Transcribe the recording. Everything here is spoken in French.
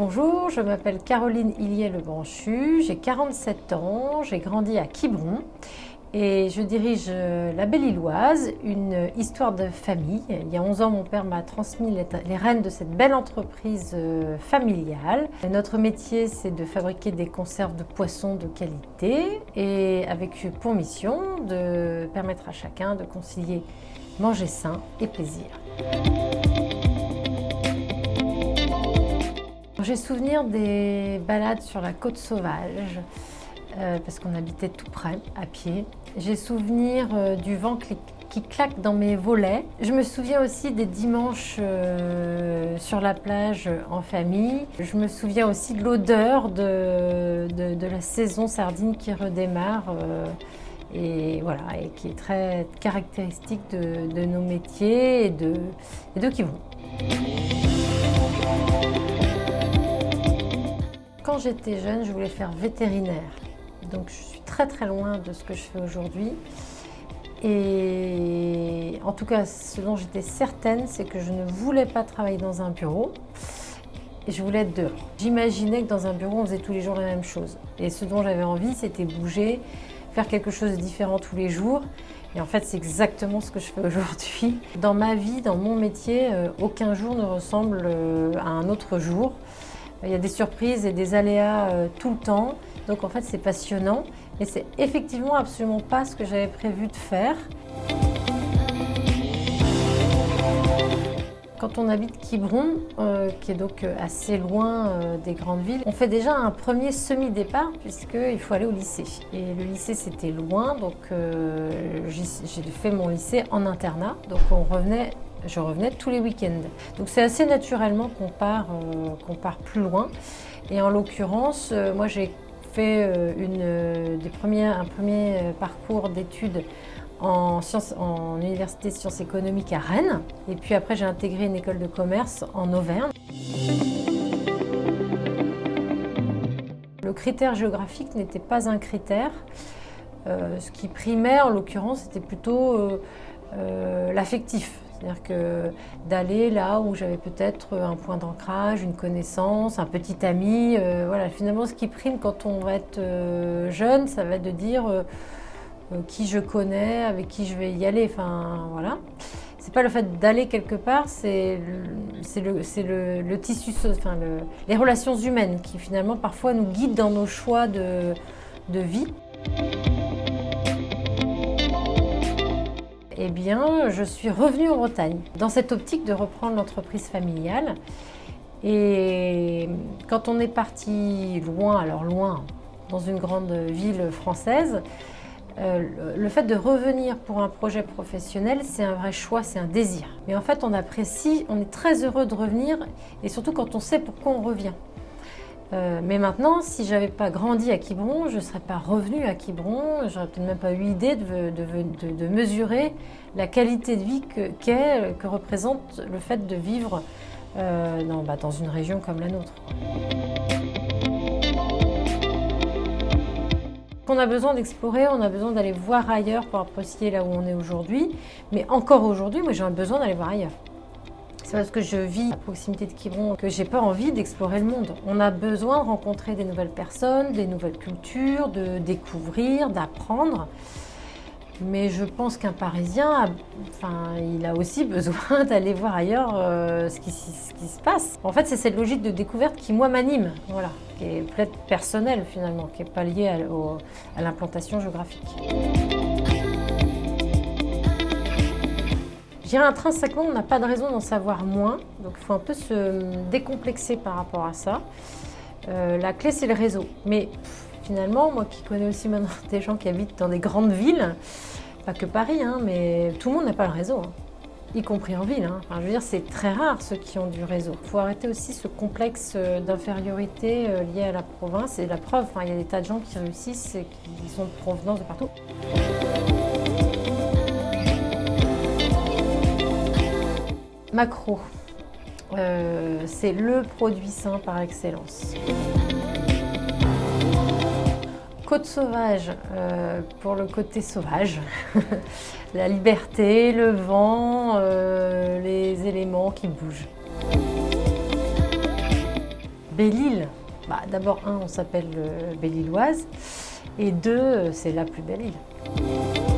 Bonjour, je m'appelle Caroline Hillier-Le-Branchu, j'ai 47 ans, j'ai grandi à Quiberon et je dirige La Belle-Îloise, une histoire de famille. Il y a 11 ans, mon père m'a transmis les rênes de cette belle entreprise familiale. Notre métier, c'est de fabriquer des conserves de poissons de qualité et avec pour mission de permettre à chacun de concilier manger sain et plaisir. J'ai souvenir des balades sur la côte sauvage, parce qu'on habitait tout près, à pied. J'ai souvenir du vent qui claque dans mes volets. Je me souviens aussi des dimanches sur la plage en famille. Je me souviens aussi de l'odeur de la saison sardine qui redémarre. Et voilà, et qui est très caractéristique de nos métiers et de Quiberon. Quand j'étais jeune, je voulais faire vétérinaire. Donc je suis très très loin de ce que je fais aujourd'hui. Et en tout cas, ce dont j'étais certaine, c'est que je ne voulais pas travailler dans un bureau. Et je voulais être dehors. J'imaginais que dans un bureau, on faisait tous les jours la même chose. Et ce dont j'avais envie, c'était bouger, faire quelque chose de différent tous les jours. Et en fait, c'est exactement ce que je fais aujourd'hui. Dans ma vie, dans mon métier, aucun jour ne ressemble à un autre jour. Il y a des surprises et des aléas tout le temps. Donc en fait, c'est passionnant. Et c'est effectivement absolument pas ce que j'avais prévu de faire. Quand on habite Quiberon, qui est donc assez loin des grandes villes, on fait déjà un premier semi-départ puisqu'il faut aller au lycée. Et le lycée, c'était loin, donc j'ai fait mon lycée en internat. Donc je revenais tous les week-ends. Donc c'est assez naturellement qu'on part plus loin. Et en l'occurrence, moi j'ai fait un premier parcours d'études en université de sciences économiques à Rennes. Et puis après, j'ai intégré une école de commerce en Auvergne. Le critère géographique n'était pas un critère. Ce qui primait, en l'occurrence, c'était plutôt l'affectif. C'est-à-dire que d'aller là où j'avais peut-être un point d'ancrage, une connaissance, un petit ami. Voilà, finalement, ce qui prime quand on va être jeune, ça va être de dire qui je connais, avec qui je vais y aller. Enfin, voilà. C'est pas le fait d'aller quelque part, c'est le tissu, enfin les relations humaines qui finalement parfois nous guident dans nos choix de vie. Eh bien, je suis revenue en Bretagne, dans cette optique de reprendre l'entreprise familiale. Et quand on est parti loin, alors loin, dans une grande ville française, le fait de revenir pour un projet professionnel, c'est un vrai choix, c'est un désir. Mais en fait, on apprécie, on est très heureux de revenir, et surtout quand on sait pourquoi on revient. Mais maintenant, si je n'avais pas grandi à Quiberon, je ne serais pas revenue à Quiberon, j'aurais peut-être même pas eu idée de mesurer la qualité de vie que représente le fait de vivre dans une région comme la nôtre. On a besoin d'explorer, on a besoin d'aller voir ailleurs pour apprécier là où on est aujourd'hui. Mais encore aujourd'hui, moi j'ai besoin d'aller voir ailleurs. C'est parce que je vis à proximité de Quiberon que j'ai pas envie d'explorer le monde. On a besoin de rencontrer des nouvelles personnes, des nouvelles cultures, de découvrir, d'apprendre. Mais je pense qu'un Parisien, il a aussi besoin d'aller voir ailleurs ce qui se passe. En fait, c'est cette logique de découverte qui, moi, m'anime, voilà, qui est peut-être personnelle finalement, qui n'est pas liée à l'implantation géographique. Je dirais intrinsèquement, on n'a pas de raison d'en savoir moins, donc il faut un peu se décomplexer par rapport à ça. La clé, c'est le réseau. Mais finalement, moi qui connais aussi maintenant des gens qui habitent dans des grandes villes, pas que Paris, mais tout le monde n'a pas le réseau, y compris en ville. Enfin, je veux dire, c'est très rare ceux qui ont du réseau. Il faut arrêter aussi ce complexe d'infériorité lié à la province. Et la preuve, il y a des tas de gens qui réussissent et qui sont de provenance de partout. Maquereau, c'est le produit sain par excellence. Côte sauvage, pour le côté sauvage, la liberté, le vent, les éléments qui bougent. Belle-Île, d'abord, on s'appelle Belle-Îloise, et deux, c'est la plus belle île.